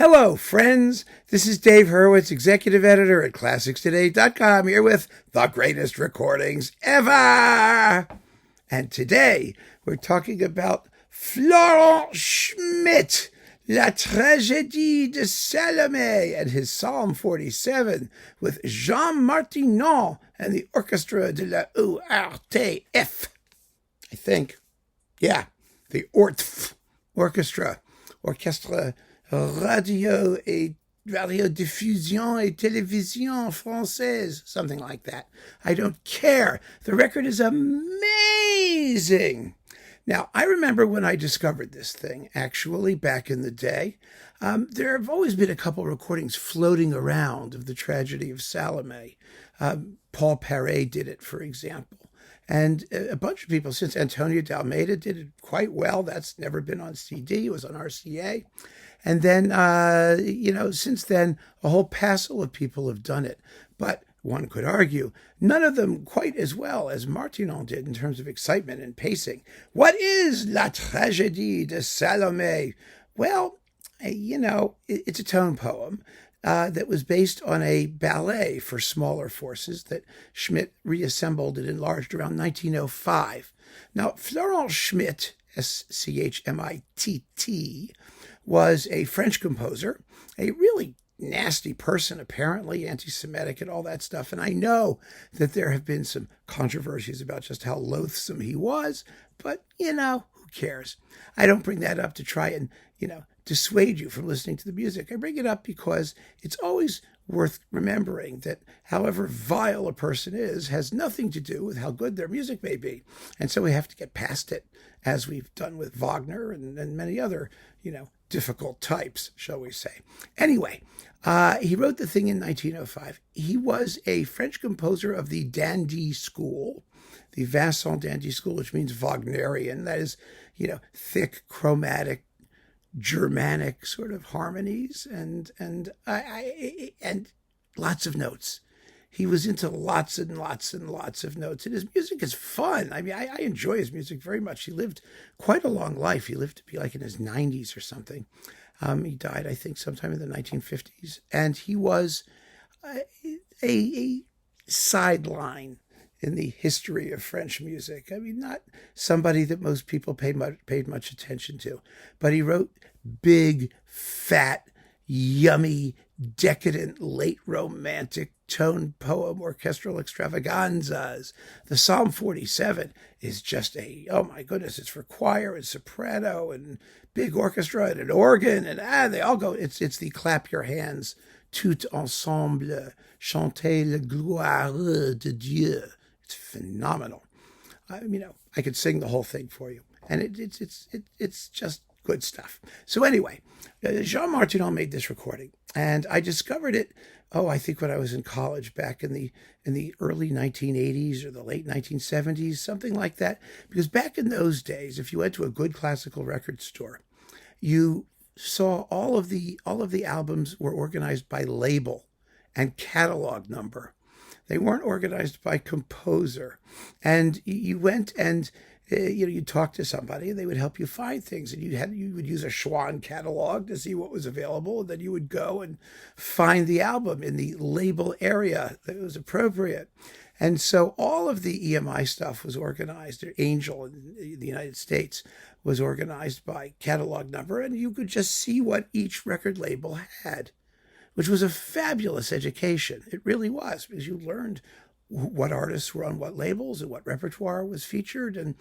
Hello, friends. This is Dave Hurwitz, executive editor at ClassicsToday.com, here with the greatest recordings ever. And today, we're talking about Florent Schmitt, La Tragédie de Salomé, and his Psalm 47 with Jean Martinon and the Orchestra de la O.R.T.F. I think. Yeah, the O.R.T.F. Orchestra. Orchestra Radio-Diffusion et Télévision Française, something like that. I don't care. The record is amazing. Now, I remember when I discovered this thing, actually, back in the day. There have always been a couple recordings floating around of the Tragedy of Salomé. Paul Perret did it, for example. And a bunch of people since. Antonio de Almeida did it quite well. That's never been on CD. It was on RCA. And then, since then, a whole passel of people have done it. But one could argue, none of them quite as well as Martinon did in terms of excitement and pacing. What is La Tragédie de Salomé? Well, it's a tone poem that was based on a ballet for smaller forces that Schmitt reassembled and enlarged around 1905. Now, Florent Schmitt, Schmitt, was a French composer, a really nasty person, apparently, anti-Semitic and all that stuff. And I know that there have been some controversies about just how loathsome he was, but, who cares? I don't bring that up to try and, dissuade you from listening to the music. I bring it up because it's always worth remembering that however vile a person is has nothing to do with how good their music may be. And so we have to get past it, as we've done with Wagner and many other, difficult types, shall we say. Anyway, he wrote the thing in 1905. He was a French composer of the Dandy School, the Vincent Dandy School, which means Wagnerian. That is, thick, chromatic, Germanic sort of harmonies and lots of notes. He was into lots and lots and lots of notes, and his music is fun. I mean, I enjoy his music very much. He lived quite a long life. He lived to be like in his 90s or something. He died, I think, sometime in the 1950s, and he was a sideline in the history of French music. I mean, not somebody that most people paid much attention to, but he wrote big, fat, yummy, decadent, late romantic tone poem orchestral extravaganzas. The Psalm 47 is just oh my goodness, it's for choir and soprano and big orchestra and an organ, and they all go. It's the clap your hands, tout ensemble, chanter la gloire de Dieu. It's phenomenal. I could sing the whole thing for you, and it's just good stuff. So anyway, Jean Martinon made this recording, and I discovered it, I think when I was in college back in the early 1980s or the late 1970s, something like that. Because back in those days, if you went to a good classical record store, you saw all of the albums were organized by label and catalog number. They weren't organized by composer. And you went and you talked to somebody, and they would help you find things. And you would use a Schwann catalog to see what was available. And then you would go and find the album in the label area that was appropriate. And so all of the EMI stuff was organized. Angel in the United States was organized by catalog number. And you could just see what each record label had, which was a fabulous education. It really was, because you learned what artists were on what labels and what repertoire was featured and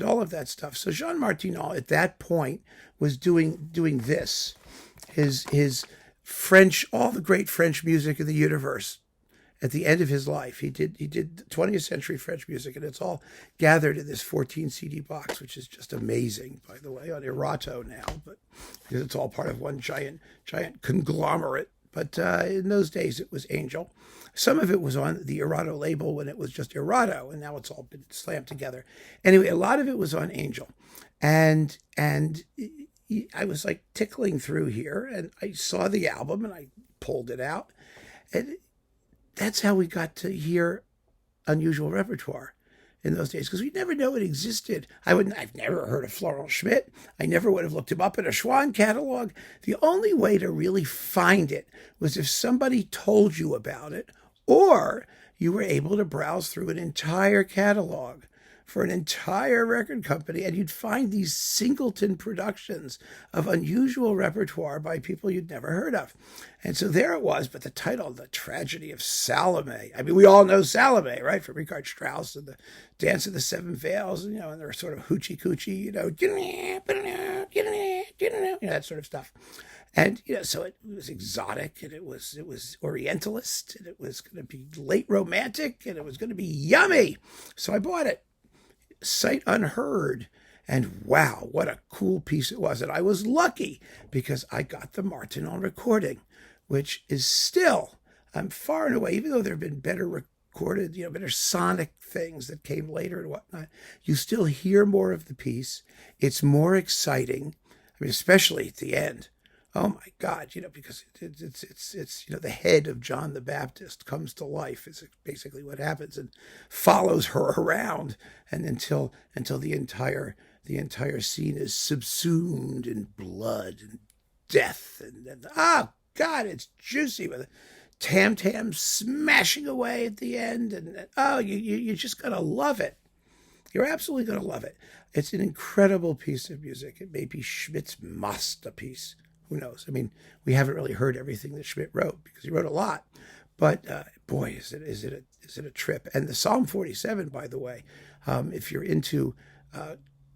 all of that stuff. So Jean Martinon at that point was doing this, his French, all the great French music in the universe. At the end of his life, he did 20th century French music, and it's all gathered in this 14 CD box, which is just amazing, by the way, on Erato now, but because it's all part of one giant conglomerate. But in those days, it was Angel. Some of it was on the Erato label when it was just Erato, and now it's all been slammed together. Anyway, a lot of it was on Angel. And I was like tickling through here, and I saw the album, and I pulled it out. And that's how we got to hear unusual repertoire. in those days because we never know it existed. I've never heard of Florent Schmitt. I never would have looked him up in a Schwann catalog. The only way to really find it was if somebody told you about it, or you were able to browse through an entire catalog for an entire record company, and you'd find these singleton productions of unusual repertoire by people you'd never heard of. And so there it was, but the title, The Tragedy of Salomé. I mean, we all know Salomé, right? From Richard Strauss and the Dance of the Seven Veils, and they're sort of hoochie-coochie, that sort of stuff. And, so it was exotic, and it was Orientalist, and it was going to be late romantic, and it was going to be yummy. So I bought it. Sight unheard, and wow, what a cool piece it was. And I was lucky because I got the Martinon recording, which is still, I'm far and away, even though there have been better recorded, better sonic things that came later and whatnot, you still hear more of the piece. It's more exciting. I mean, especially at the end. Oh my God, because it's the head of John the Baptist comes to life is basically what happens, and follows her around, and until the entire scene is subsumed in blood and death, and oh God, it's juicy with a tam-tam smashing away at the end, and oh, you just gotta love it. You're absolutely gonna love it. It's an incredible piece of music. It may be Schmitt's masterpiece. Who knows? I mean, we haven't really heard everything that Schmitt wrote because he wrote a lot, but boy, is it a trip. And the Psalm 47, by the way, if you're into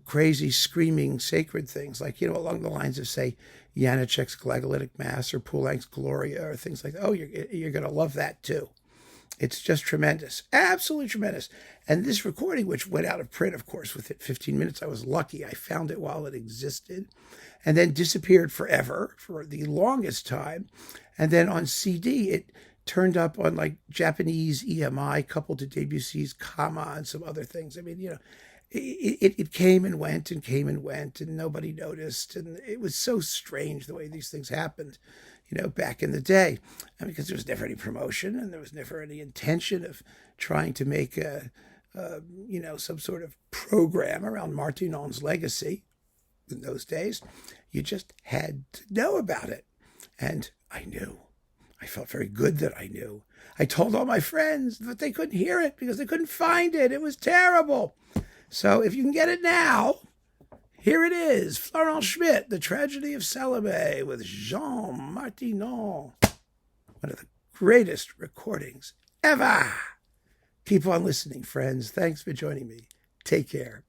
crazy, screaming, sacred things like along the lines of, say, Janáček's Glagolitic Mass or Poulenc's Gloria or things like that, oh, you're going to love that too. It's just tremendous, absolutely tremendous. And this recording, which went out of print, of course, within 15 minutes, I was lucky. I found it while it existed, and then disappeared forever for the longest time. And then on CD, it turned up on like Japanese EMI coupled to Debussy's Kama and some other things. I mean, it came and went and came and went, and nobody noticed. And it was so strange the way these things happened, back in the day. Because there was never any promotion, and there was never any intention of trying to make some sort of program around Martinon's legacy. In those days, you just had to know about it. And I knew. I felt very good that I knew. I told all my friends, but they couldn't hear it because they couldn't find it. It was terrible. So if you can get it now, here it is. Florent Schmitt, The Tragedy of Salomé with Jean Martinon. One of the greatest recordings ever. Keep on listening, friends. Thanks for joining me. Take care.